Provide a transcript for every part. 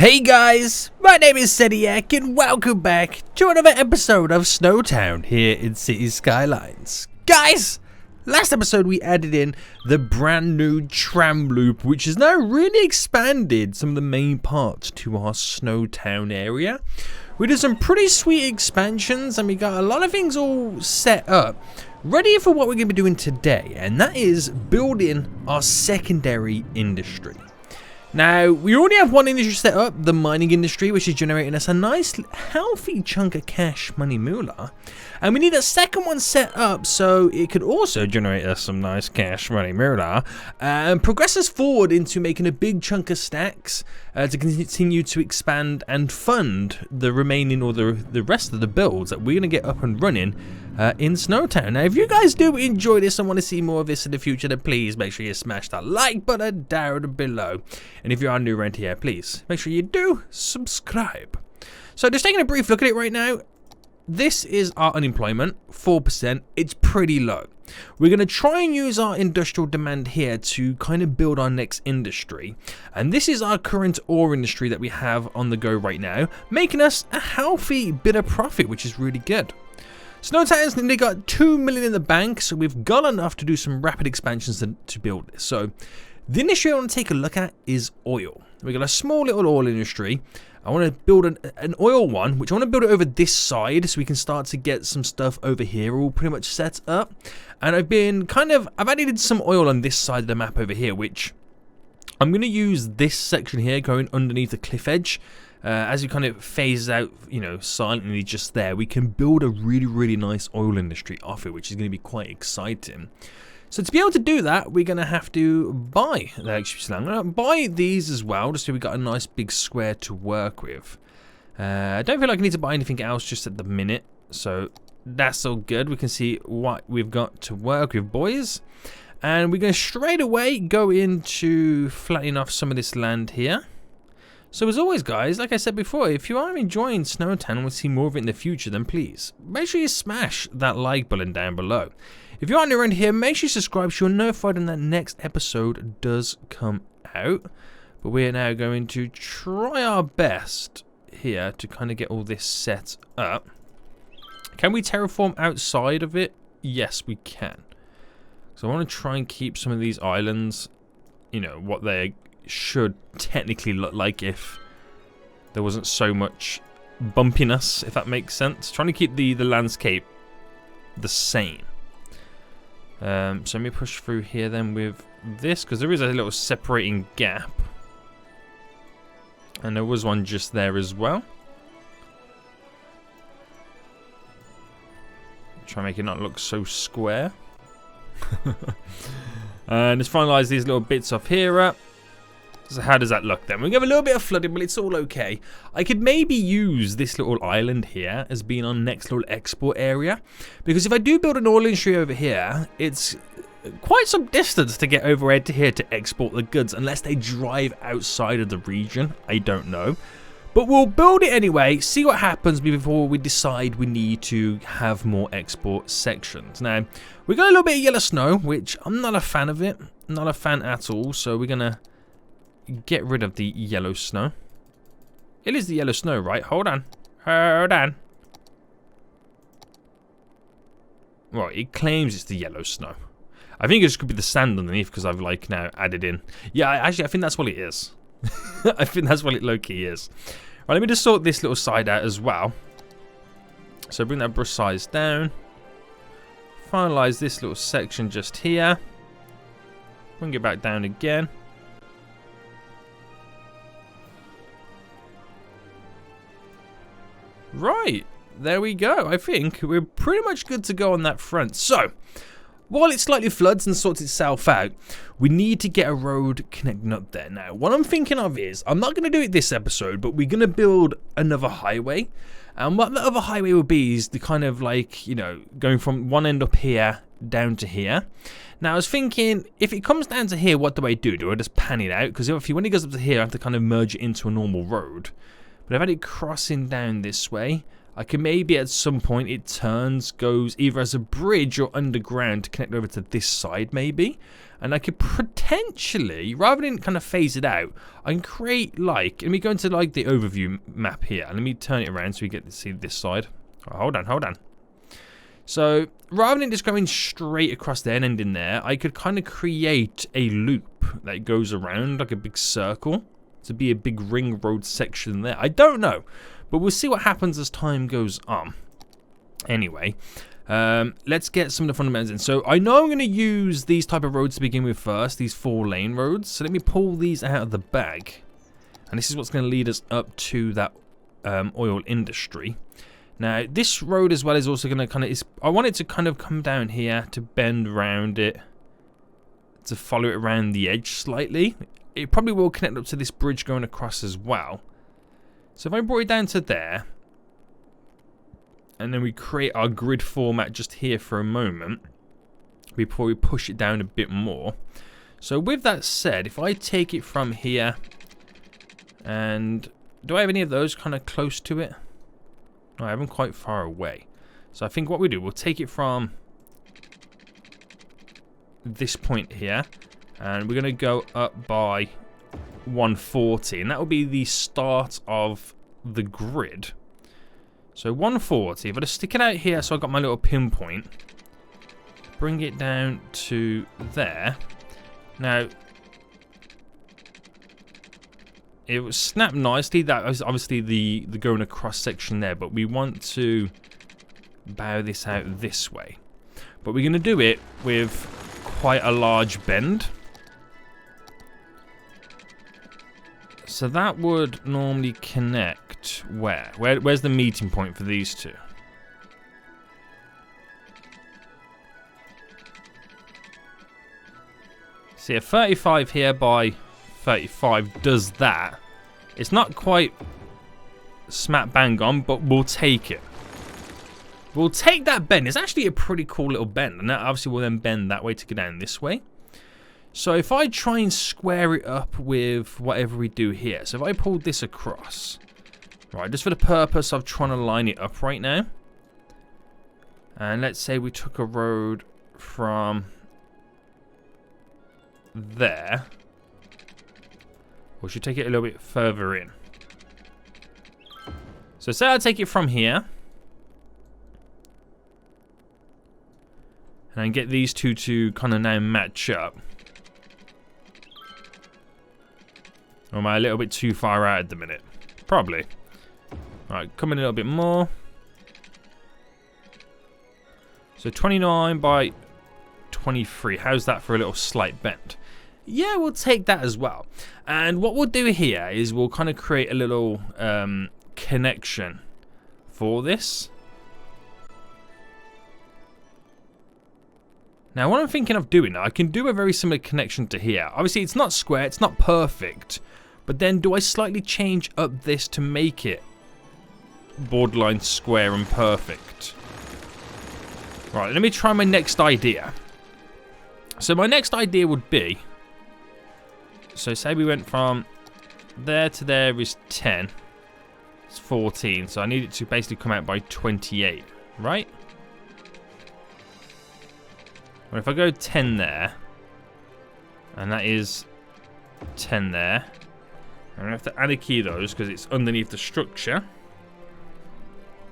Hey guys, my name is Seniac and welcome back to another episode of SnowTown here in Cities Skylines. Guys, last episode we added in the brand new tram loop, which has now really expanded some of the main parts to our SnowTown area. We did some pretty sweet expansions and we got a lot of things all set up, ready for what we're going to be doing today, and that is building our secondary industry. Now, we already have one industry set up, the mining industry, which is generating us a nice, healthy chunk of cash money moolah. And we need a second one set up so it could also generate us some nice cash money moolah and progress us forward into making a big chunk of stacks to continue to expand and fund the remaining or the rest of the builds that we're going to get up and running in SnowTown. Now, if you guys do enjoy this and want to see more of this in the future, then please make sure you smash that like button down below. And if you are new around here, please make sure you do subscribe. So just taking a brief look at it right now, this is our unemployment, 4%. It's pretty low. We're going to try and use our industrial demand here to kind of build our next industry. And this is our current ore industry that we have on the go right now, making us a healthy bit of profit, which is really good. SnowTown's nearly got 2 million in the bank, so we've got enough to do some rapid expansions to build this. So the industry I want to take a look at is oil. We've got a small little oil industry. I want to build an oil one, which I want to build it over this side so we can start to get some stuff over here all pretty much set up. And I've added some oil on this side of the map over here, which I'm going to use this section here going underneath the cliff edge. As you kind of phase out, silently just there, we can build a really nice oil industry off it, which is going to be quite exciting. So to be able to do that, we're going to have to buy the electricity. I'm going to buy these as well, just so we've got a nice big square to work with. I don't feel like I need to buy anything else just at the minute, so that's all good. We can see what we've got to work with, boys. And we're going to straight away go into flattening off some of this land here. So as always, guys, like I said before, if you are enjoying SnowTown and want to see more of it in the future, then please make sure you smash that like button down below. If you are new around here, make sure you subscribe so you're notified when that next episode does come out. But we're now going to try our best here to kind of get all this set up. Can we terraform outside of it? Yes, we can. So I want to try and keep some of these islands, what they should technically look like if there wasn't so much bumpiness, if that makes sense. Trying to keep the landscape the same. So let me push through here then with this, because there is a little separating gap. And there was one just there as well. Try and make it not look so square. And let's finalize these little bits off here up. So how does that look then? We have a little bit of flooding, but it's all okay. I could maybe use this little island here as being our next little export area. Because if I do build an oil industry over here, it's quite some distance to get over to here to export the goods. Unless they drive outside of the region. I don't know. But we'll build it anyway, see what happens before we decide we need to have more export sections. Now, we got a little bit of yellow snow, which I'm not a fan of it. Not a fan at all, so we're going to get rid of the yellow snow. It is the yellow snow, right? Hold on. Hold on. Right, it claims it's the yellow snow. I think it just could be the sand underneath because I've now added in. Yeah, actually, I think that's what it is. I think that's what it low-key is. Right, let me just sort this little side out as well. So bring that brush size down. Finalize this little section just here. Bring it back down again. Right, there we go. I think we're pretty much good to go on that front. So, while it slightly floods and sorts itself out, we need to get a road connecting up there. Now, what I'm thinking of is, I'm not going to do it this episode, but we're going to build another highway. And what the other highway will be is the kind of going from one end up here down to here. Now, I was thinking, if it comes down to here, what do I do? Do I just pan it out? Because when it goes up to here, I have to kind of merge it into a normal road. But I've had it crossing down this way. I can maybe at some point it turns, goes either as a bridge or underground to connect over to this side maybe. And I could potentially, rather than kind of phase it out, I can create like, let me go into like the overview map here. Let me turn it around so we get to see this side. Oh, hold on. So rather than just going straight across there and ending there, I could kind of create a loop that goes around like a big circle to be a big ring road section there. I don't know, but we'll see what happens as time goes on. Anyway, let's get some of the fundamentals in. So I know I'm going to use these type of roads to begin with first, these 4-lane roads. So let me pull these out of the bag. And this is what's going to lead us up to that oil industry. Now, this road as well is also going to kind of, I want it to kind of come down here to bend around it, to follow it around the edge slightly. It probably will connect up to this bridge going across as well. So if I brought it down to there, and then we create our grid format just here for a moment, before we push it down a bit more. So with that said, if I take it from here, and do I have any of those kind of close to it? No, I have them quite far away. So I think what we do, we'll take it from this point here, and we're going to go up by 140, and that will be the start of the grid. So 140, if I just stick it out here so I've got my little pinpoint, bring it down to there. Now, it will snap nicely. That was obviously the going across section there, but we want to bow this out this way. But we're going to do it with quite a large bend. So that would normally connect where? Where's the meeting point for these two? See, a 35 here by 35 does that. It's not quite smack bang on, but we'll take it. We'll take that bend. It's actually a pretty cool little bend, and that obviously will then bend that way to go down this way. So if I try and square it up with whatever we do here, so if I pull this across, right, just for the purpose of trying to line it up right now, and let's say we took a road from there, we should take it a little bit further in. So say I take it from here, and get these two to kind of now match up. Or am I a little bit too far out at the minute? Probably. Alright, come in a little bit more. So 29 by 23. How's that for a little slight bend? Yeah, we'll take that as well. And what we'll do here is we'll kind of create a little connection for this. Now, what I'm thinking of doing now, I can do a very similar connection to here. Obviously, it's not square, it's not perfect. But then, do I slightly change up this to make it borderline square and perfect? Right, let me try my next idea. So my next idea would be, so say we went from there to there is 10. It's 14, so I need it to basically come out by 28, right? Well, if I go 10 there, and that is 10 there, I'm going to have to add a key of those because it's underneath the structure.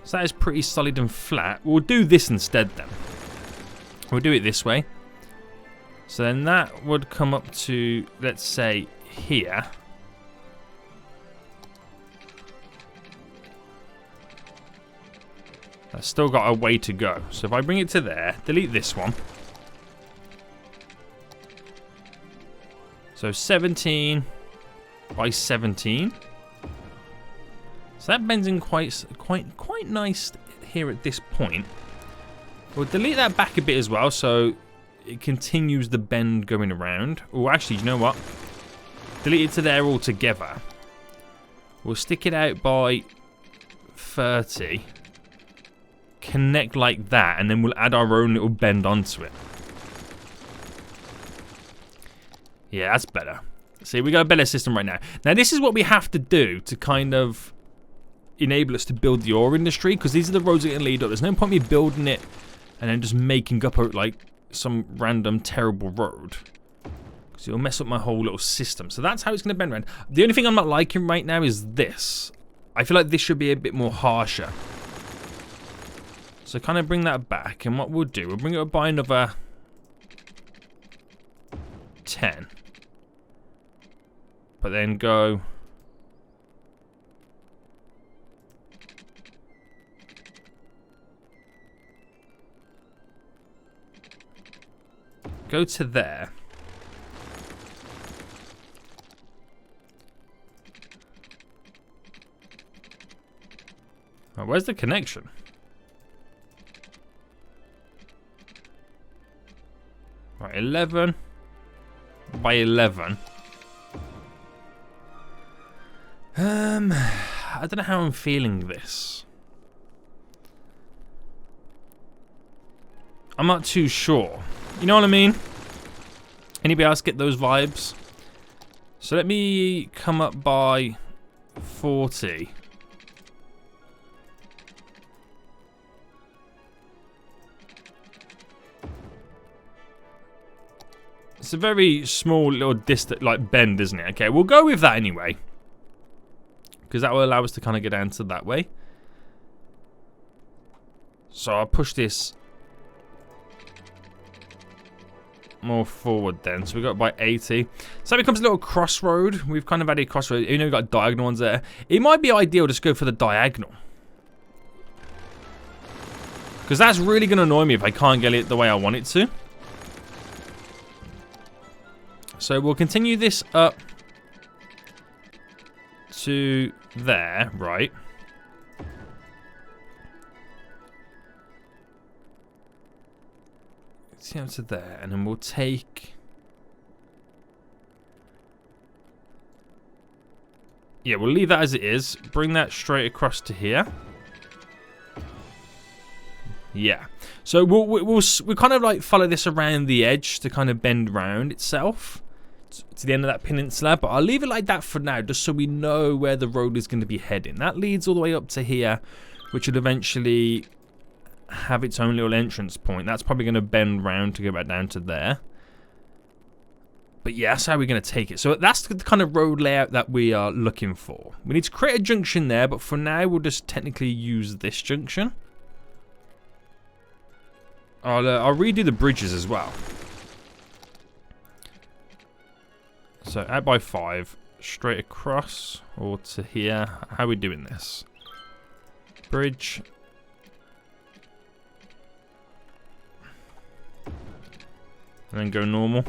So that is pretty solid and flat. We'll do this instead then. We'll do it this way. So then that would come up to, let's say, here. That's still got a way to go. So if I bring it to there, delete this one. So 17 by 17. So that bends in quite nice here at this point. We'll delete that back a bit as well, so it continues the bend going around. Oh, actually, you know what? Delete it to there altogether. We'll stick it out by 30. Connect like that, and then we'll add our own little bend onto it. Yeah, that's better. See, we got a better system right now. Now, this is what we have to do to kind of enable us to build the ore industry, because these are the roads that can lead up. There's no point me building it and then just making up like some random terrible road, because it'll mess up my whole little system. So that's how it's going to bend around. The only thing I'm not liking right now is this. I feel like this should be a bit more harsher. So kind of bring that back, and what we'll do, we'll bring it up by another 10. But then go... Go to there. Oh, where's the connection? Right, 11 by 11. I don't know how I'm feeling this. I'm not too sure. You know what I mean? Anybody else get those vibes? So let me come up by 40. It's a very small little distant like bend, isn't it? Okay, we'll go with that anyway, because that will allow us to kind of get down to that way. So I'll push this more forward then. So we got by 80. So that becomes a little crossroad. We've kind of added a crossroad. You know, we've got diagonal ones there. It might be ideal to just go for the diagonal, because that's really going to annoy me if I can't get it the way I want it to. So we'll continue this up to there, right? See up to there, and then we'll take... Yeah, we'll leave that as it is. Bring that straight across to here. Yeah. So we'll kind of like follow this around the edge to kind of bend round itself to the end of that peninsula, but I'll leave it like that for now, just so we know where the road is going to be heading. That leads all the way up to here, which will eventually have its own little entrance point. That's probably going to bend round to go back down to there. But yeah, that's how we're going to take it. So that's the kind of road layout that we are looking for. We need to create a junction there, but for now we'll just technically use this junction. I'll redo the bridges as well. So out by 5, straight across, or to here. How are we doing this? Bridge. And then go normal.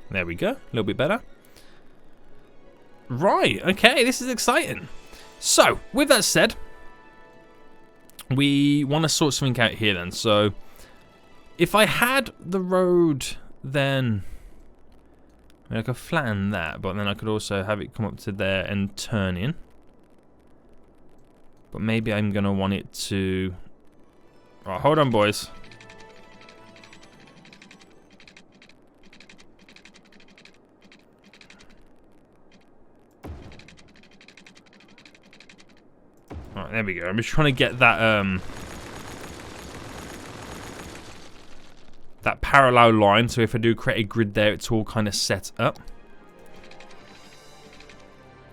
There we go. A little bit better. Right. Okay. This is exciting. So, with that said, we want to sort something out here then. So, if I had the road, then I could flatten that, but then I could also have it come up to there and turn in. But maybe I'm going to want it to... Right, hold on, boys. Alright, there we go. I'm just trying to get that that parallel line, so if I do create a grid there, it's all kind of set up.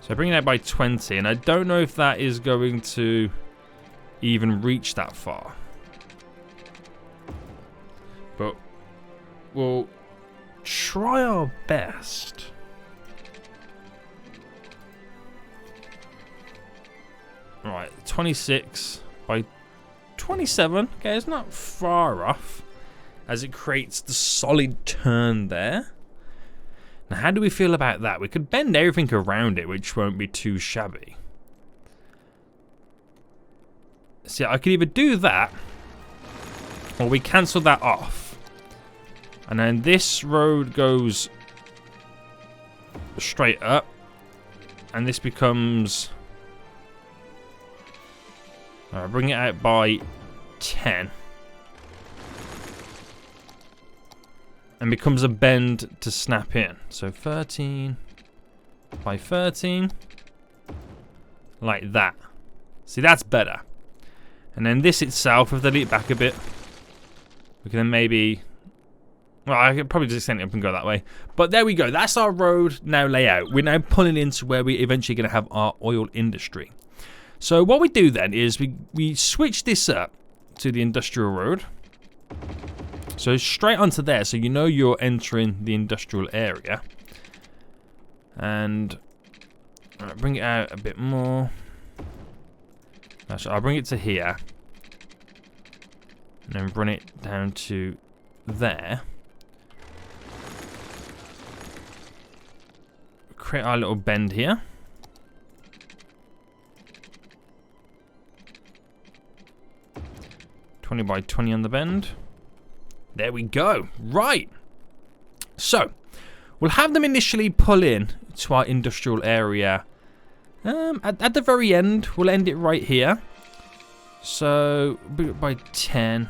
So I bring it out by 20, and I don't know if that is going to even reach that far. But we'll try our best. Right, 26 by 27. Okay, it's not far off, as it creates the solid turn there. Now, how do we feel about that? We could bend everything around it, which won't be too shabby. See, I could either do that, or we cancel that off. And then this road goes straight up, and this becomes... bring it out by 10. And becomes a bend to snap in. So 13 by 13. like that. See, that's better. And then this itself, if they lead it back a bit, we can then maybe... Well, I could probably just extend it up and go that way. But there we go. That's our road now layout. We're now pulling into where we're eventually going to have our oil industry. So what we do then is we switch this up to the industrial road. So straight onto there, so you know you're entering the industrial area. And bring it out a bit more. Actually, I'll bring it to here. And then run it down to there. Create our little bend here. $20 by $20 on the bend. There we go. Right. So, we'll have them initially pull in to our industrial area. At the very end, we'll end it right here. So, by 10,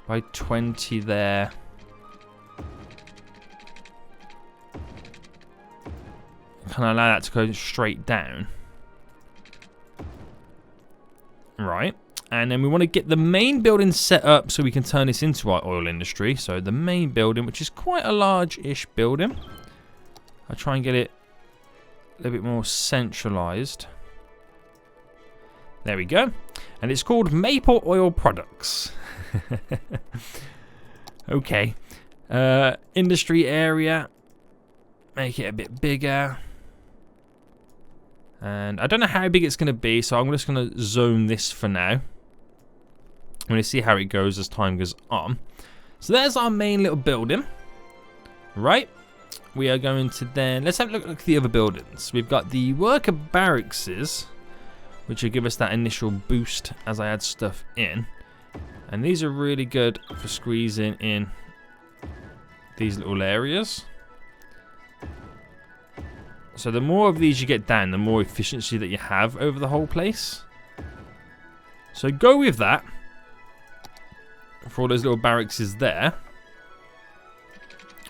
by 20 there. Can I allow that to go straight down? Right. And then we want to get the main building set up so we can turn this into our oil industry. So the main building, which is quite a large-ish building. I'll try and get it a little bit more centralized. There we go. And it's called Maple Oil Products. Okay. Industry area. Make it a bit bigger. And I don't know how big it's going to be, so I'm just going to zone this for now. I'm going to see how it goes as time goes on. So there's our main little building. Right. We are going to then... Let's have a look at the other buildings. We've got the worker barracks, which will give us that initial boost as I add stuff in. And these are really good for squeezing in these little areas. So the more of these you get down, the more efficiency that you have over the whole place. So go with that. For all those little barracks is there.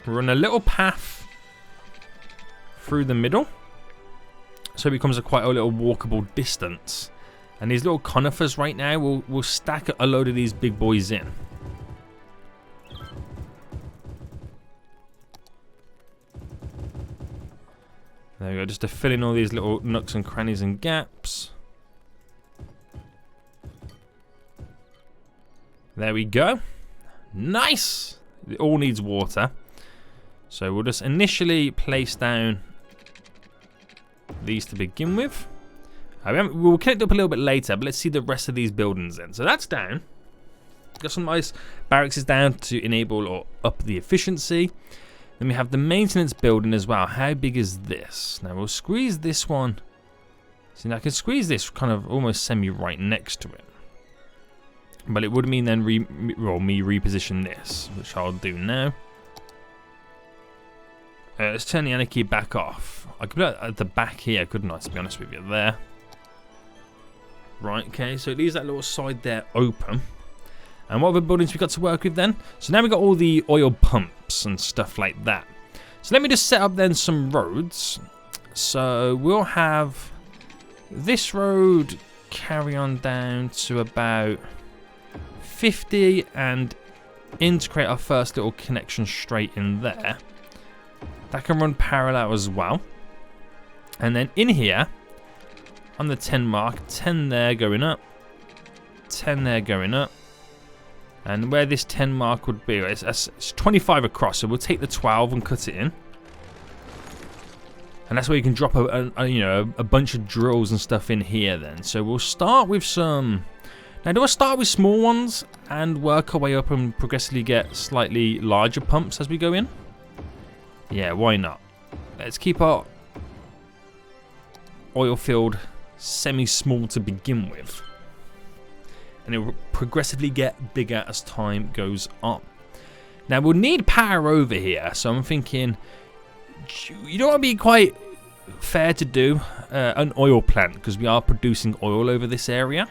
Run a little path through the middle. So it becomes quite a little walkable distance. And these little conifers right now will stack a load of these big boys in. There we go, just to fill in all these little nooks and crannies and gaps. There we go. Nice! It all needs water. So we'll just initially place down these to begin with. We'll connect up a little bit later, but let's see the rest of these buildings then. So that's down. Got some nice barracks down to enable or up the efficiency. Then we have the maintenance building as well. How big is this? Now we'll squeeze this one. See, now I can squeeze this kind of almost semi right next to it. But it would mean then me reposition this, which I'll do now. Let's turn the anarchy back off. I could put it at the back here, couldn't I, to be honest with you, there. Right, okay, so it leaves that little side there open. And what other buildings we got to work with then? So now we've got all the oil pumps and stuff like that. So let me just set up then some roads. So we'll have this road carry on down to about 50 and integrate our first little connection straight in there. That can run parallel as well. And then in here, on the 10 mark, 10 there going up, 10 there going up. And where this 10 mark would be, it's 25 across, so we'll take the 12 and cut it in. And that's where you can drop a bunch of drills and stuff in here then. So we'll start with some... Now, do I start with small ones and work our way up and progressively get slightly larger pumps as we go in? Yeah, why not? Let's keep our oil field semi-small to begin with. And it will progressively get bigger as time goes on. Now, we'll need power over here, so I'm thinking... You don't want to be quite fair to do an oil plant, because we are producing oil over this area.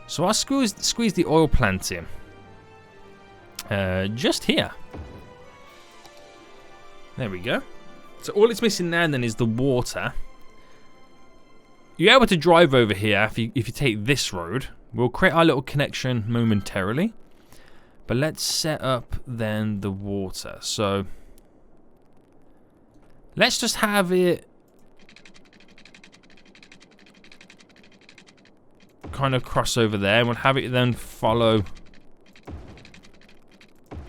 So I'll squeeze the oil plant in. Just here. There we go. So all it's missing now then is the water. you're able to drive over here if you take this road. We'll create our little connection momentarily. But let's set up then the water. So let's just have it kind of cross over there. And we'll have it then follow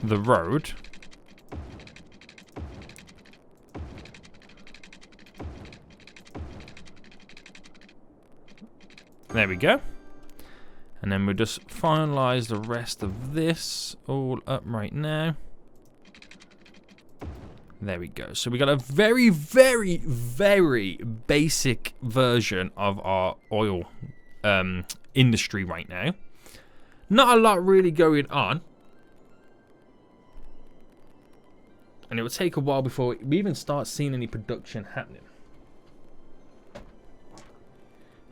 the road. There we go. And then we'll just finalize the rest of this all up right now. There we go. So we got a very, very, very basic version of our oil industry right now. Not a lot really going on. And it will take a while before we even start seeing any production happening.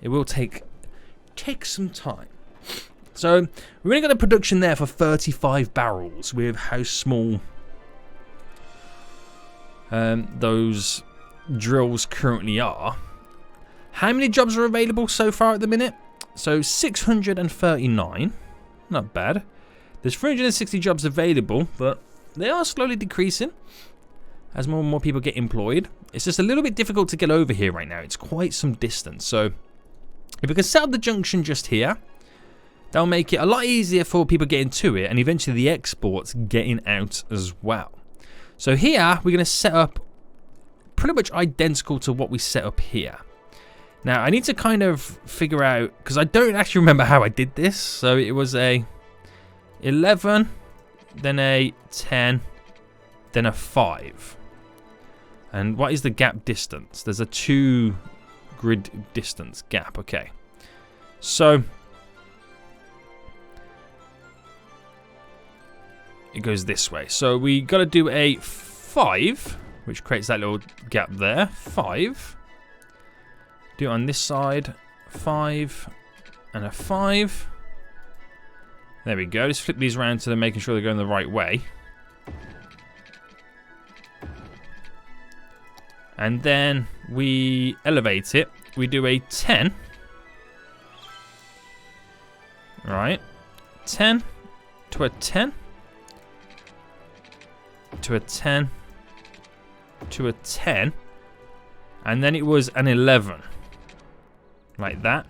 It will take some time. So we're going to get a production there for 35 barrels with how small those drills currently are. How many jobs are available so far at the minute? So 639. Not bad. There's 360 jobs available, but they are slowly decreasing as more and more people get employed. It's just a little bit difficult to get over here right now. It's quite some distance. So if we can set up the junction just here, that'll make it a lot easier for people getting to it, and eventually the exports getting out as well. So here we're going to set up pretty much identical to what we set up here. Now I need to kind of figure out, because I don't actually remember how I did this. So it was a 11, then a 10, then a 5. And what is the gap distance? There's a 2 grid distance gap. Okay, so it goes this way. So we got to do a 5, which creates that little gap there. 5. Do it on this side. 5 and a 5. There we go. Just flip these around so they're making sure they're going the right way. And then we elevate it. We do a 10. Right. 10 to a 10. To a 10. To a 10. And then it was an 11. Like that.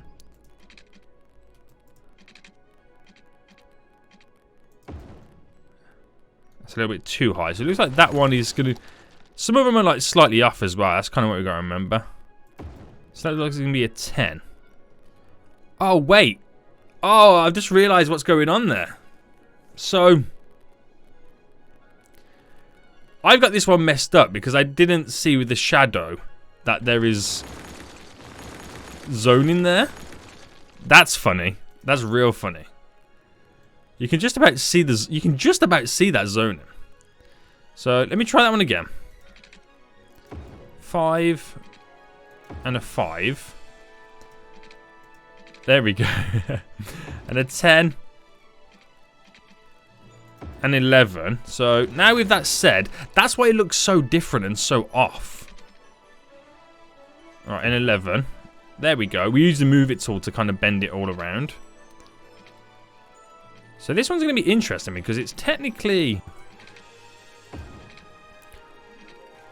That's a little bit too high. So it looks like that one is going to... Some of them are like slightly off as well. That's kind of what we got to remember. So that looks like it's going to be a 10. Oh, wait. Oh, I've just realized what's going on there. So I've got this one messed up because I didn't see with the shadow that there is zoning there. That's funny. That's real funny. You can just about see this. You can just about see that zoning. So let me try that one again. 5 and a 5. There we go. And a 10 and 11. So now with that said, that's why it looks so different and so off. Alright, an 11. There we go. We use the move it tool to kind of bend it all around. So this one's going to be interesting because it's technically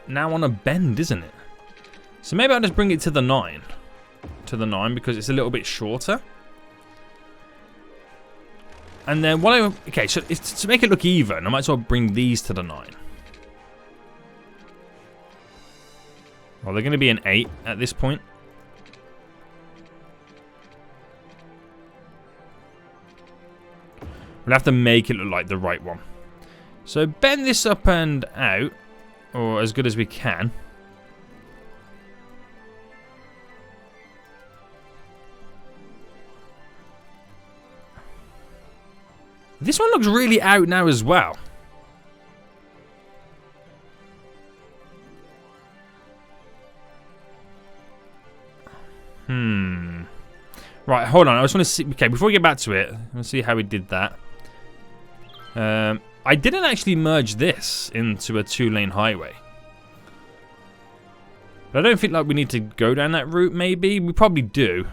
now on a bend, isn't it? So maybe I'll just bring it to the 9. To the 9 because it's a little bit shorter. And then what okay, so to make it look even, I might as well bring these to the 9. Well, they're going to be an 8 at this point. We'll have to make it look like the right one. So bend this up and out, or as good as we can. This one looks really out now as well. Right, hold on. I just want to see. Okay, before we get back to it, let's see how we did that. I didn't actually merge this into a 2-lane highway. But I don't think like we need to go down that route, maybe. We probably do.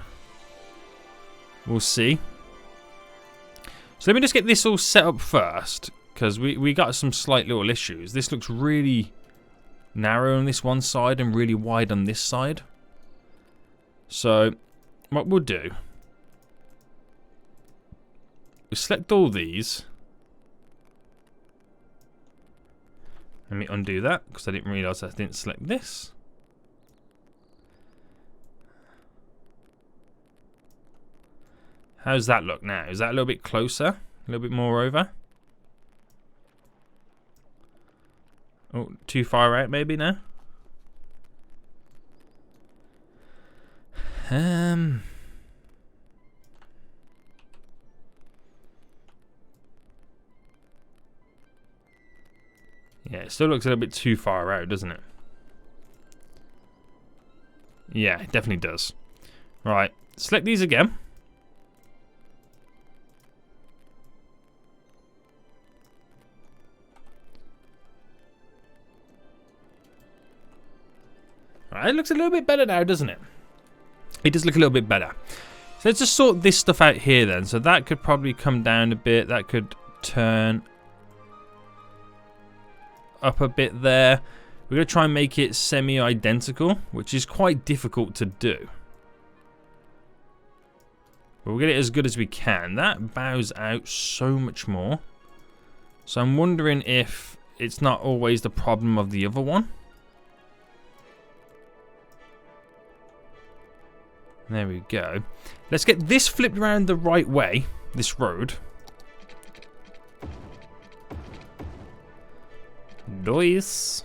We'll see. So let me just get this all set up first, because we got some slight little issues. This looks really narrow on this one side and really wide on this side. So what we'll do, we select all these. Let me undo that, because I didn't realise I didn't select this. How's that look now? Is that a little bit closer? A little bit more over? Oh, too far out maybe now? Yeah, it still looks a little bit too far out, doesn't it? Yeah, it definitely does. Right, select these again. Right, it looks a little bit better now, doesn't it? It does look a little bit better. So let's just sort this stuff out here then. So that could probably come down a bit. That could turn up a bit there. We're going to try and make it semi-identical, which is quite difficult to do. But we'll get it as good as we can. That bows out so much more. So I'm wondering if it's not always the problem of the other one. There we go. Let's get this flipped around the right way, this road. Nice.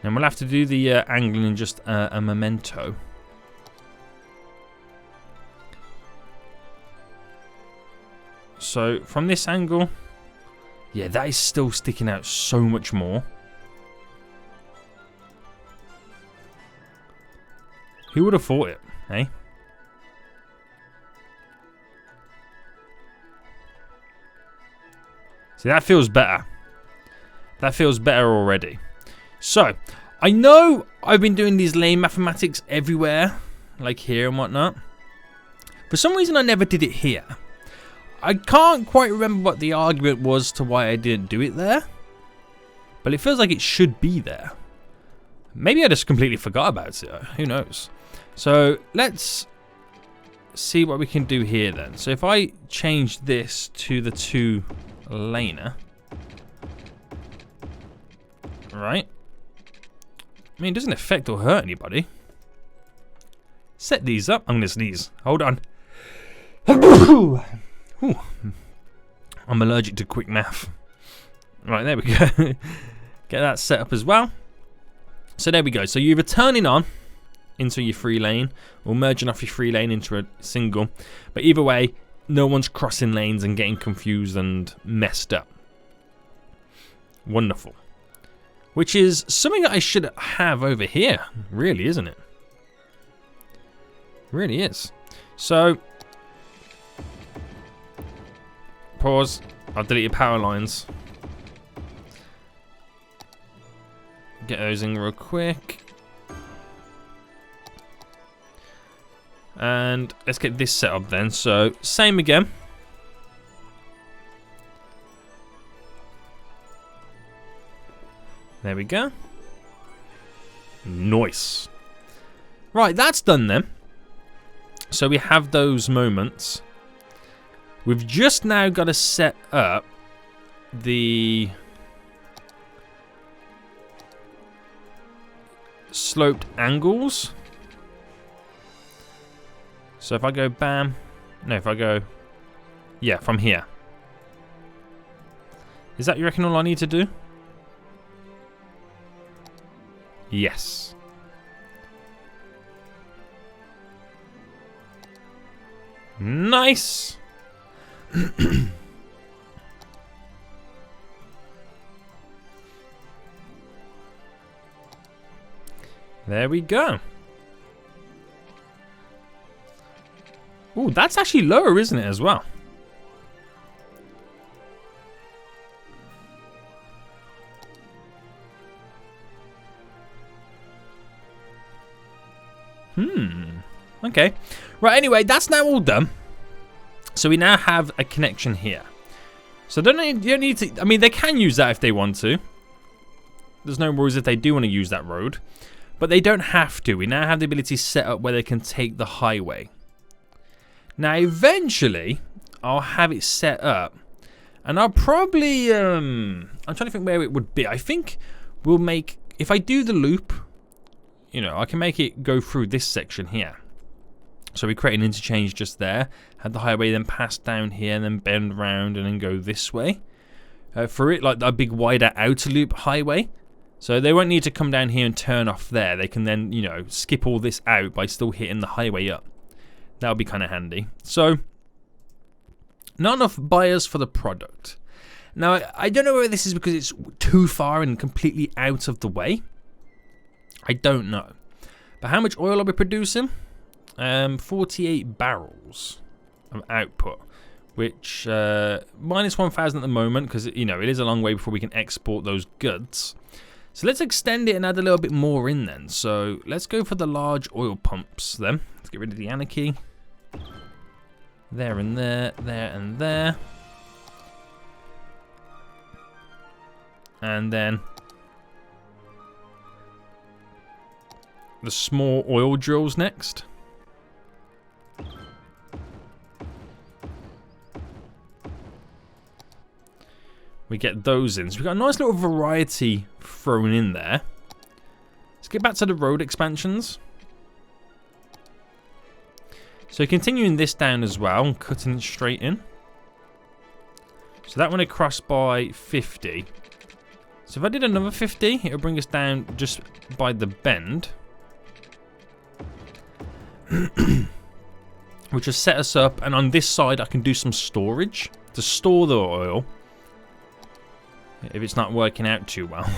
And we'll have to do the angling in just a memento. So from this angle, yeah, that is still sticking out so much more. Who would have thought it, eh? See, that feels better. That feels better already. So, I know I've been doing these lane mathematics everywhere, like here and whatnot. For some reason, I never did it here. I can't quite remember what the argument was to why I didn't do it there. But it feels like it should be there. Maybe I just completely forgot about it. Who knows? So let's see what we can do here then. So if I change this to the 2-laner. Right. I mean, it doesn't affect or hurt anybody. Set these up. I'm going to sneeze. Hold on. Ooh. I'm allergic to quick math. Right, there we go. Get that set up as well. So there we go. So you're turning on into your 3 lane, or merging off your 3 lane into a single. But either way, no one's crossing lanes and getting confused and messed up. Wonderful. Which is something that I should have over here, really, isn't it? Really is. So, pause. I'll delete your power lines. Get those in real quick. And let's get this set up then. So, same again. There we go. Nice. Right, that's done then. So we have those moments. We've just now got to set up the sloped angles. So if I go bam, no, if I go, yeah, from here. Is that, you reckon, all I need to do? Yes. Nice. There we go. Ooh, that's actually lower, isn't it, as well? Okay. Right, anyway, that's now all done. So we now have a connection here. So you don't need to... I mean, they can use that if they want to. There's no worries if they do want to use that road. But they don't have to. We now have the ability set up where they can take the highway. Now, eventually, I'll have it set up. And I'll probably... I'm trying to think where it would be. I think we'll make... If I do the loop, you know, I can make it go through this section here. So we create an interchange just there. Have the highway then pass down here and then bend around and then go this way. For it, like a big wider outer loop highway. So they won't need to come down here and turn off there. They can then, you know, skip all this out by still hitting the highway up. That would be kind of handy. So, not enough buyers for the product. Now, I don't know whether this is because it's too far and completely out of the way. I don't know. But how much oil are we producing? 48 barrels of output, which minus 1,000 at the moment because, you know, it is a long way before we can export those goods. So let's extend it and add a little bit more in then. So let's go for the large oil pumps then. Let's get rid of the anarchy. There and there, there and there. And then the small oil drills next. We get those in. So we've got a nice little variety thrown in there. Let's get back to the road expansions. So continuing this down as well and cutting it straight in. So that one across by 50. So if I did another 50, it'll bring us down just by the bend. Which will set us up. And on this side, I can do some storage to store the oil. If it's not working out too well.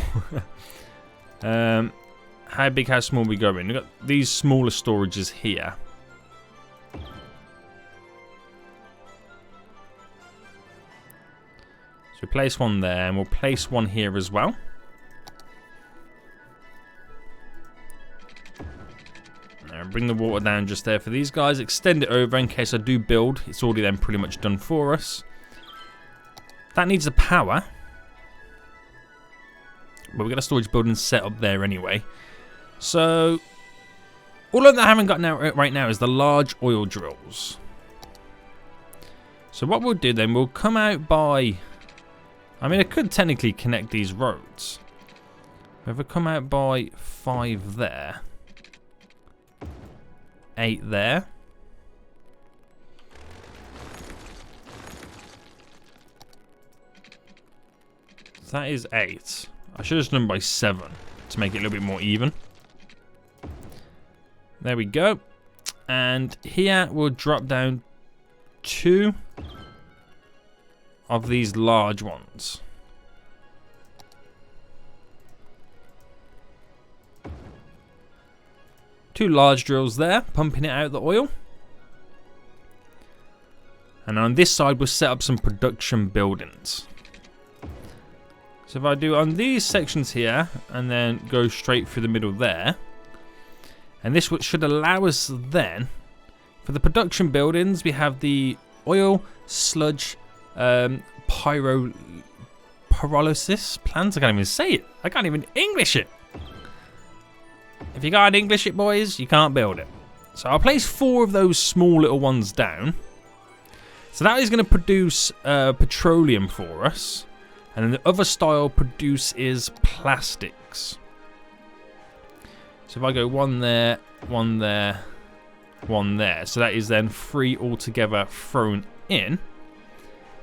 How big, how small we go in? We've got these smaller storages here. So we place one there, and we'll place one here as well. And bring the water down just there for these guys. Extend it over in case I do build. It's already then pretty much done for us. That needs the power. But we've got a storage building set up there anyway. So, all of that I haven't got now right now is the large oil drills. So what we'll do then, we'll come out by... I mean, I could technically connect these roads. If I come out by 5 there. 8 there. So that is 8. I should have done by 7 to make it a little bit more even. There we go. And here we'll drop down 2 of these large ones. Two large drills there, pumping it out the oil. And on this side we'll set up some production buildings. So if I do on these sections here, and then go straight through the middle there, and this should allow us then, for the production buildings, we have the oil, sludge, pyrolysis plants. I can't even say it. I can't even English it. If you can't English it, boys, you can't build it. So I'll place 4 of those small little ones down. So that is going to produce petroleum for us. And then the other style produces plastics. So if I go 1 there, 1 there, 1 there. So that is then 3 altogether thrown in.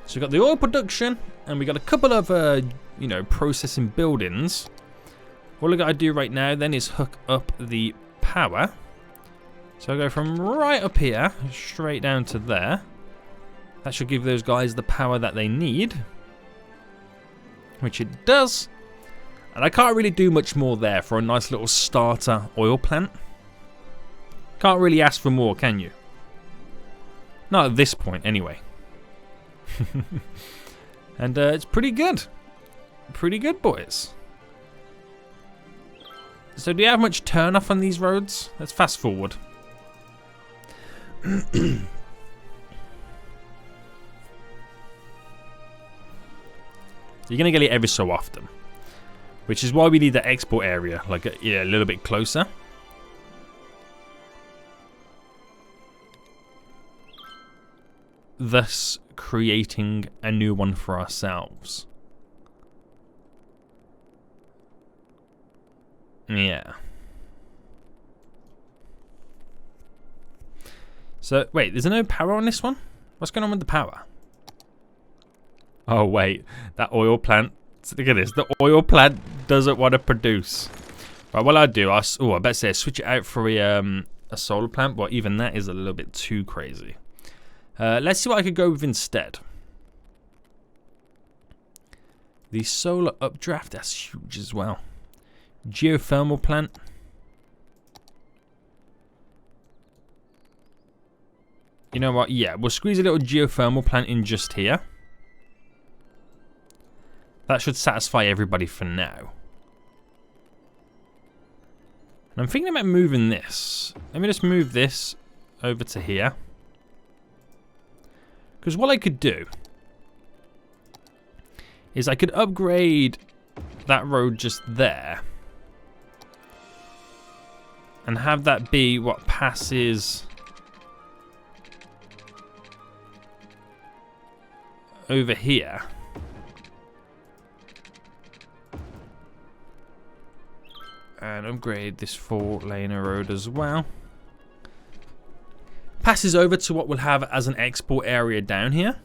So we've got the oil production, and we've got a couple of, you know, processing buildings. All I got to do right now then is hook up the power. So I go from right up here, straight down to there. That should give those guys the power that they need. Which it does. And I can't really do much more there for a nice little starter oil plant. Can't really ask for more, can you? Not at this point, anyway. And it's pretty good. Pretty good, boys. So do you have much turn off on these roads? Let's fast forward. You're going to get it every so often. Which is why we need the export area, like a little bit closer. Thus creating a new one for ourselves. Yeah. So, wait, there's no power on this one? What's going on with the power? Oh, wait, that oil plant. Look at this. The oil plant doesn't want to produce. Right, what I'll do, I bet say switch it out for a solar plant, but even that is a little bit too crazy. Let's see what I could go with instead. The solar updraft, that's huge as well. Geothermal plant. You know what? Yeah, we'll squeeze a little geothermal plant in just here. That should satisfy everybody for now. And I'm thinking about moving this. Let me just move this over to here. Because what I could do is I could upgrade that road just there. And have that be what passes over here. And upgrade this 4-laner road as well. Passes over to what we'll have as an export area down here.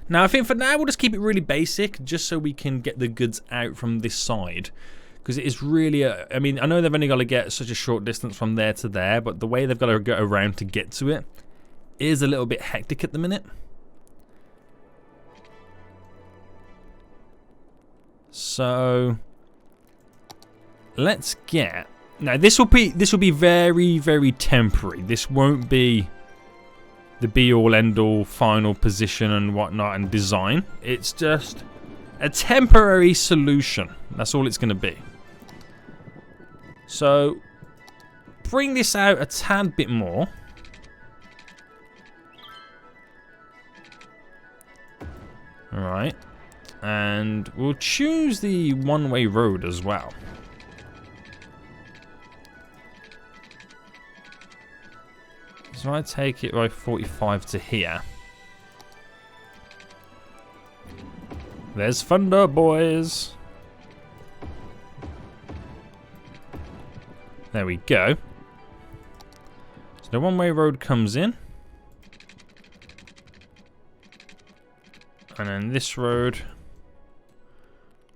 Now, I think for now we'll just keep it really basic, just so we can get the goods out from this side. Because it is really, I mean, I know they've only got to get such a short distance from there to there, but the way they've got to go around to get to it is a little bit hectic at the minute. So let's get, now this will be very, very temporary. This won't be the be all end all final position and whatnot and design. It's just a temporary solution. That's all it's going to be. So bring this out a tad bit more. All right. And we'll choose the one-way road as well. So I take it by 45 to here. There's thunder, boys. There we go. So the one-way road comes in. And then this road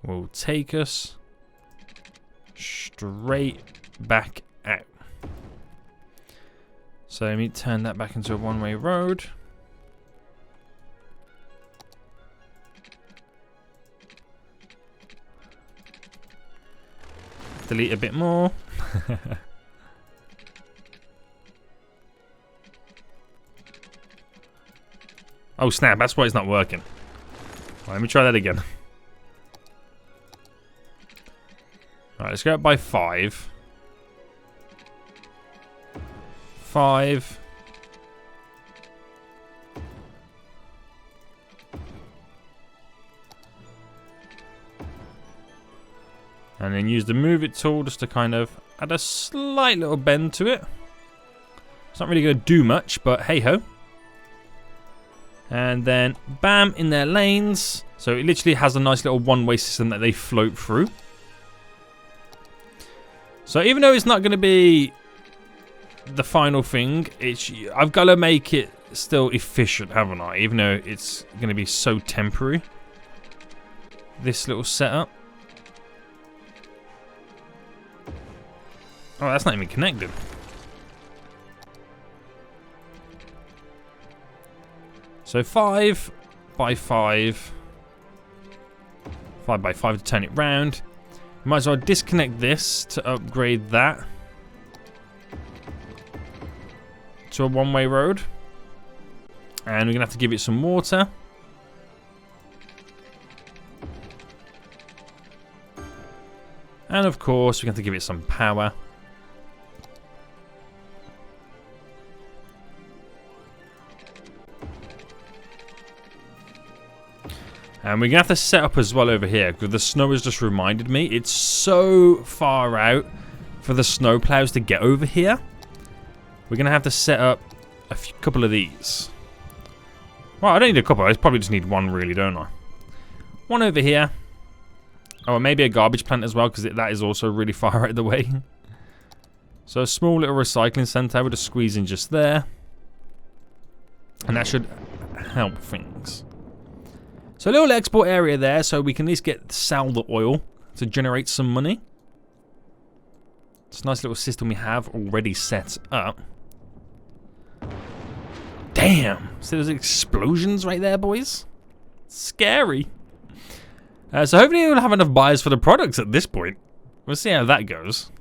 will take us straight back out. So let me turn that back into a one-way road. Delete a bit more. Oh snap, that's why it's not working. Right, let me try that again. Alright, let's go up by 5. 5. And then use the move it tool just to kind of add a slight little bend to it. It's not really going to do much, but hey ho. And then bam, in their lanes. So it literally has a nice little one-way system that they float through. So even though it's not going to be the final thing, I've got to make it still efficient, haven't I? Even though it's going to be so temporary. This little setup. Oh, that's not even connected. So 5 by 5. 5 by 5 to turn it round. Might as well disconnect this to upgrade that to a one-way road. And we're going to have to give it some water. And of course, we have to give it some power. And we're going to have to set up as well over here, because the snow has just reminded me. It's so far out for the snow plows to get over here. We're going to have to set up a couple of these. Well, I don't need a couple. I probably just need one, really, don't I? One over here. Oh, and maybe a garbage plant as well, because that is also really far out of the way. So a small little recycling centre. We'll just squeeze in just there. And that should help things. So a little export area there, so we can at least sell the oil to generate some money. It's a nice little system we have already set up. Damn! See those explosions right there, boys? Scary. So hopefully we'll have enough buyers for the products at this point. We'll see how that goes.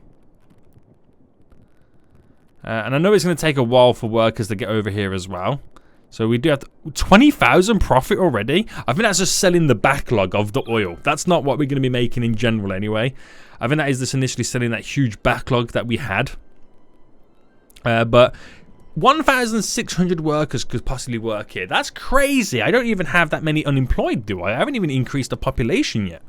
And I know it's going to take a while for workers to get over here as well. So we do have 20,000 profit already. I think that's just selling the backlog of the oil. That's not what we're going to be making in general anyway. I think that is just initially selling that huge backlog that we had. But 1,600 workers could possibly work here. That's crazy. I don't even have that many unemployed, do I? I haven't even increased the population yet.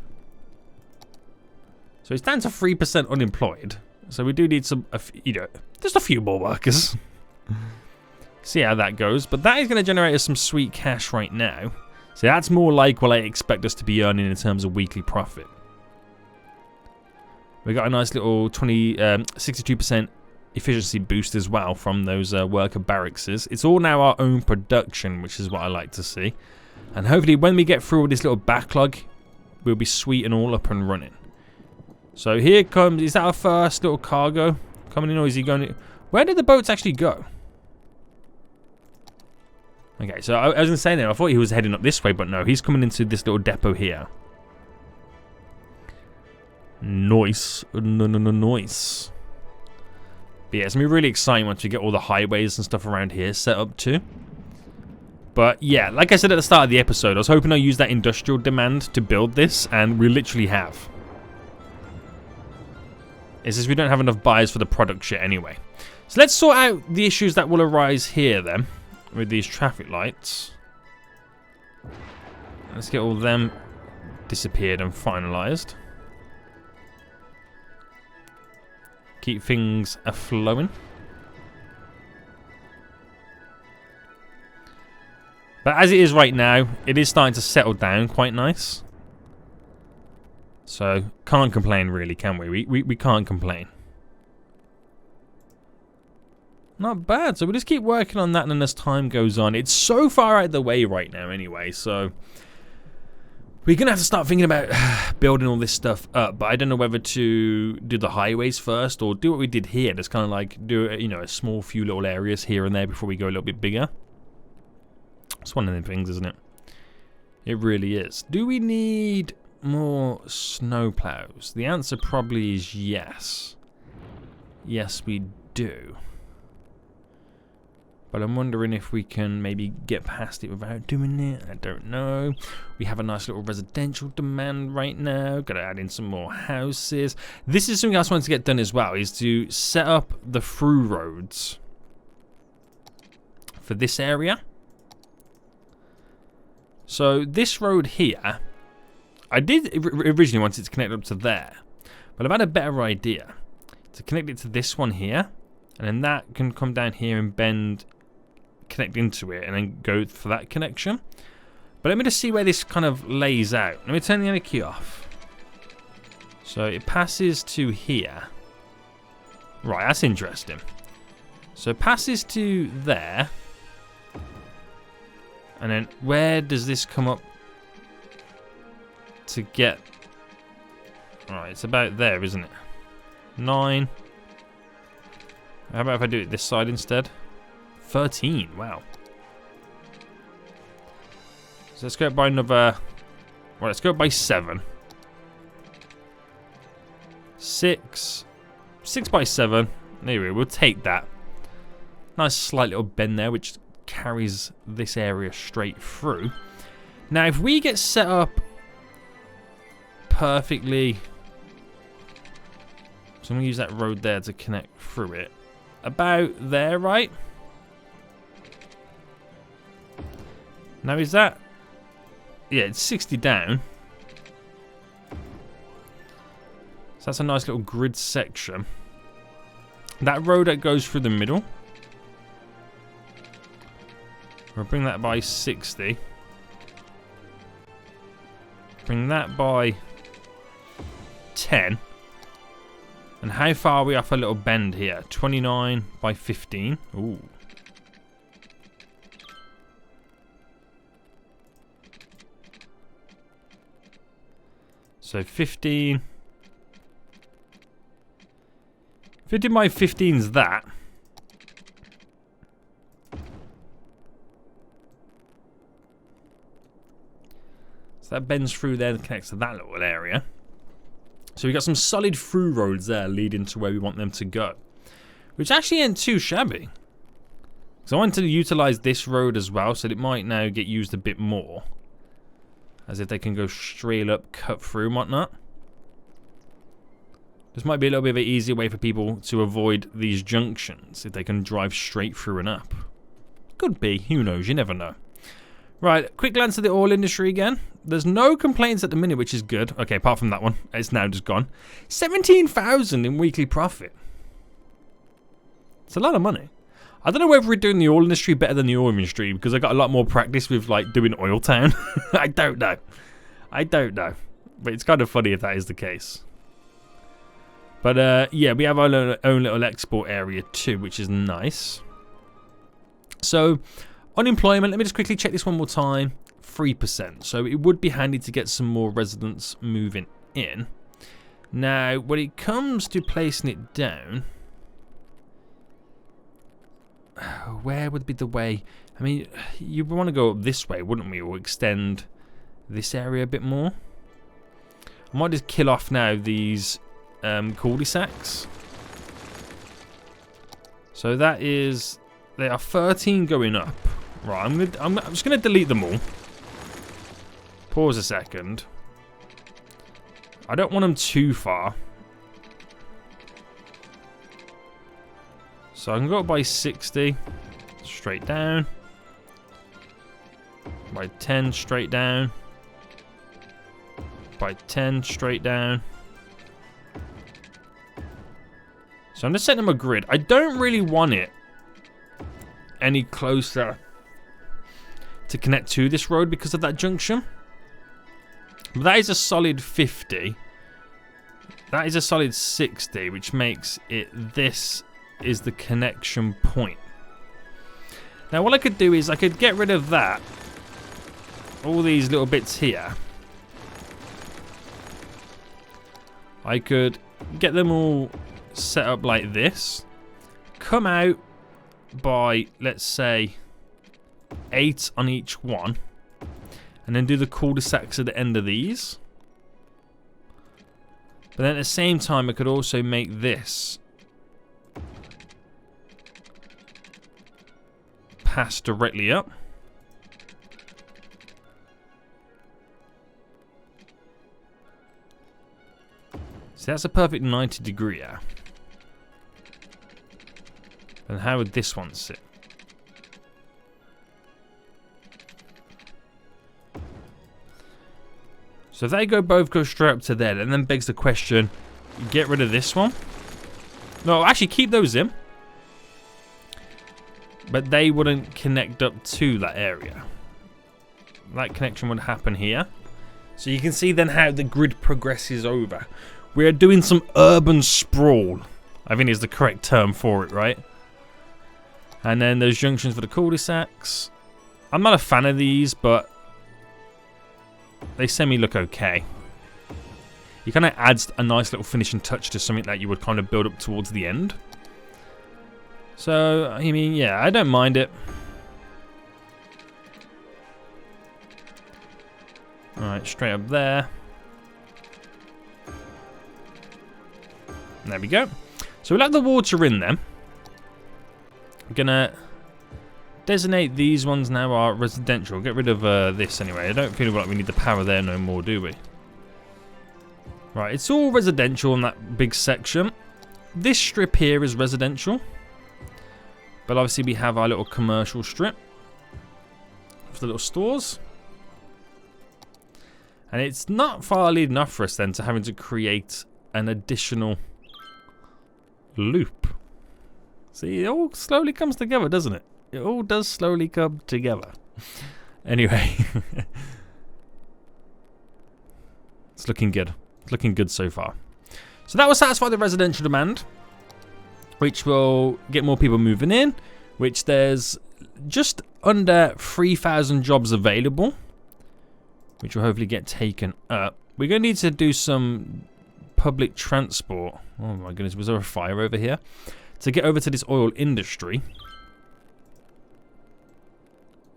So it's down to 3% unemployed. So we do need some, just a few more workers. See how that goes. But that is going to generate us some sweet cash right now. So that's more like what I expect us to be earning in terms of weekly profit. We got a nice little 62% efficiency boost as well from those worker barracks. It's all now our own production, which is what I like to see. And hopefully when we get through all this little backlog, we'll be sweet and all up and running. So here comes, is that our first little cargo coming in, or is he going? Where did the boats actually go? Okay, so I was going to say then, I thought he was heading up this way, but no, he's coming into this little depot here. Nice. Nice. But yeah, it's going to be really exciting once we get all the highways and stuff around here set up too. But yeah, like I said at the start of the episode, I was hoping I'd use that industrial demand to build this, and we literally have. It's just we don't have enough buyers for the product yet anyway. So let's sort out the issues that will arise here then, with these traffic lights. Let's get all of them disappeared and finalized. Keep things a-flowing. But as it is right now, it is starting to settle down quite nice. So, can't complain really, can we? We can't complain. Not bad. So we'll just keep working on that, and as time goes on, it's so far out of the way right now anyway, so we're going to have to start thinking about building all this stuff up, but I don't know whether to do the highways first or do what we did here. Just kind of like do, a small few little areas here and there before we go a little bit bigger. It's one of them things, isn't it? It really is. Do we need more snow plows? The answer probably is yes. Yes, we do. But I'm wondering if we can maybe get past it without doing it. I don't know. We have a nice little residential demand right now. Got to add in some more houses. This is something else I want to get done as well, is to set up the through roads for this area. So this road here, I did originally want it to connect up to there, but I've had a better idea to connect it to this one here, and then that can come down here and bend, connect into it, and then go for that connection. But let me just see where this kind of lays out. Let me turn the anarchy off. So it passes to here. Right, that's interesting. So it passes to there. And then where does this come up to get? Alright, it's about there, isn't it? 9. How about if I do it this side instead? 13, wow. So let's go by another, well, let's go by 7. 6 by 7. Anyway, we'll take that. Nice slight little bend there, which carries this area straight through. Now, if we get set up perfectly So I'm going to use that road there to connect through it. About there, right? Now is that... Yeah, it's 60 down. So that's a nice little grid section. That road that goes through the middle. We'll bring that by 60. Bring that by 10. And how far are we off a little bend here? 29 by 15. Ooh. So 15. 15 by 15 is that. So that bends through there and connects to that little area. So we got some solid through roads there leading to where we want them to go. Which actually ain't too shabby. So I want to utilize this road as well, so that it might now get used a bit more. As if they can go straight up, cut through and whatnot. This might be a little bit of an easier way for people to avoid these junctions, if they can drive straight through and up. Could be, who knows, you never know. Right, quick glance at the oil industry again. There's no complaints at the minute, which is good. Okay, apart from that one. It's now just gone. 17,000 in weekly profit. It's a lot of money. I don't know whether we're doing the oil industry better than the oil industry, because I got a lot more practice with, like, doing Oil Town. I don't know. I don't know. But it's kind of funny if that is the case. But, yeah, we have our own little export area too, which is nice. So... unemployment, let me just quickly check this one more time. 3%. So it would be handy to get some more residents moving in. Now, when it comes to placing it down, where would be the way? I mean, you want to go up this way, wouldn't we? Or extend this area a bit more. I might just kill off now these cul-de-sacs. So that is... they are 13 going up. Right, I'm just gonna delete them all. Pause a second. I don't want them too far. So I can go up by 60. Straight down. By 10 straight down. By 10 straight down. So I'm just setting them a grid. I don't really want it any closer to connect to this road because of that junction. But that is a solid 50. That is a solid 60, which makes it this is the connection point. Now what I could do is I could get rid of that. All these little bits here. I could get them all set up like this. Come out by, let's say, 8 on each one, and then do the cul-de-sacs at the end of these. But then at the same time I could also make this pass directly up. So that's a perfect 90 degree here. And how would this one sit? So if they both go straight up to there, and then begs the question, get rid of this one? No, actually keep those in. But they wouldn't connect up to that area. That connection would happen here. So you can see then how the grid progresses over. We're doing some urban sprawl, I think is the correct term for it, right? And then those junctions for the cul-de-sacs. I'm not a fan of these, but they semi-look okay. It kind of adds a nice little finishing touch to something that you would kind of build up towards the end. So, I mean, yeah, I don't mind it. Alright, straight up there. There we go. So we'll have the water in there. I'm gonna designate these ones now are residential. Get rid of this anyway. I don't feel like we need the power there no more, do we? Right, it's all residential in that big section. this strip here is residential. But obviously we have our little commercial strip. With the little stores. And it's not far lead enough for us then to having to create an additional loop. See, it all slowly comes together, doesn't it? It all does slowly come together. Anyway. It's looking good. It's looking good so far. So that will satisfy the residential demand, which will get more people moving in, which there's just under 3,000 jobs available, which will hopefully get taken up. We're going to need to do some public transport. Oh my goodness, was there a fire over here? To get over to this oil industry.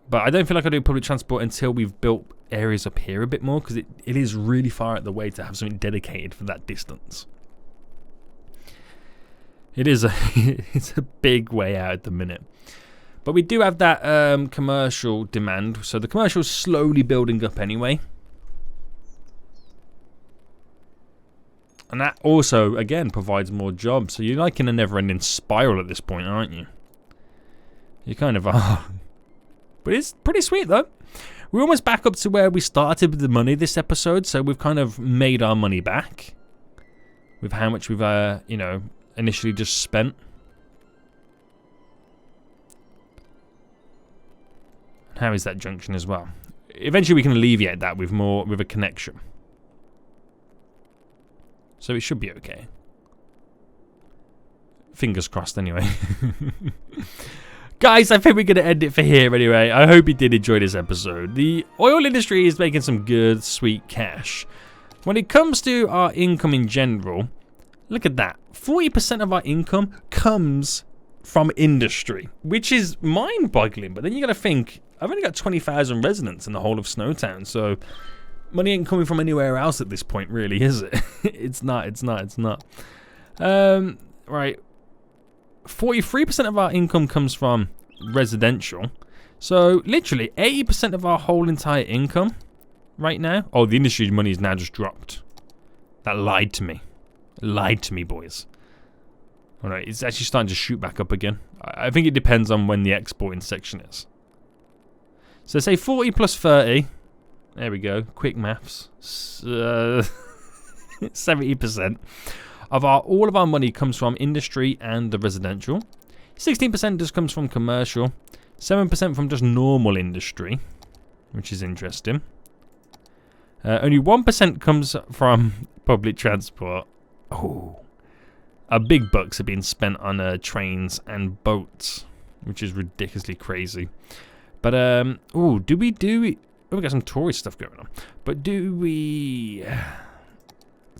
But I don't feel like I do public transport until we've built areas up here a bit more, because it is really far out the way to have something dedicated for that distance. It is it's a big way out at the minute. But we do have that commercial demand, so the commercial is slowly building up anyway. And that also, again, provides more jobs. So you're like in a never-ending spiral at this point, aren't you? You kind of are. But it's pretty sweet, though. We're almost back up to where we started with the money this episode. So we've kind of made our money back. With how much we've, you know, initially just spent. And how is that junction as well? Eventually we can alleviate that with a connection. So it should be okay. Fingers crossed anyway. Guys, I think we're going to end it for here anyway. I hope you did enjoy this episode. The oil industry is making some good, sweet cash. When it comes to our income in general, look at that. 40% of our income comes from industry, which is mind-boggling. But then you got to think, I've only got 20,000 residents in the whole of SnowTown, so money ain't coming from anywhere else at this point, really, is it? It's not. Right. 43% of our income comes from residential. So, literally, 80% of our whole entire income right now. Oh, the industry money is now just dropped. That lied to me. Lied to me, boys. Alright, it's actually starting to shoot back up again. I think it depends on when the exporting section is. So, say 40 plus 30. There we go. Quick maths. 70% of all of our money comes from industry and the residential. 16% just comes from commercial. 7% from just normal industry, which is interesting. Only 1% comes from public transport. Oh, our big bucks are being spent on trains and boats, which is ridiculously crazy. But oh, do we do? Oh, we got some tourist stuff going on. But do we?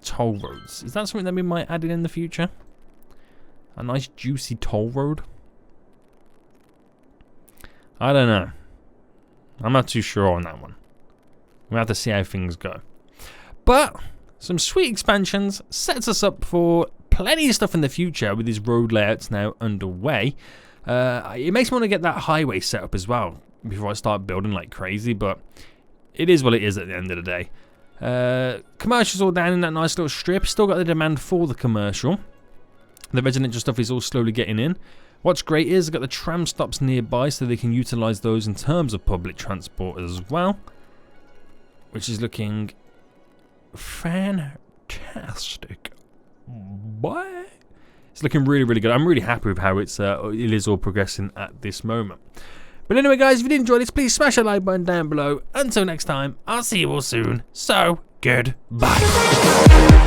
Toll roads. Is that something that we might add in the future? A nice juicy toll road? I don't know. I'm not too sure on that one. We'll have to see how things go. But some sweet expansions sets us up for plenty of stuff in the future with these road layouts now underway. It makes me want to get that highway set up as well before I start building like crazy, but it is what it is at the end of the day. Commercials all down in that nice little strip. Still got the demand for the commercial. The residential stuff is all slowly getting in. What's great is I've got the tram stops nearby so they can utilise those in terms of public transport as well, which is looking fantastic. Boy, it's looking really, really good. I'm really happy with how it is all progressing at this moment. But anyway, guys, if you did enjoy this, please smash that like button down below. Until next time, I'll see you all soon. So, goodbye.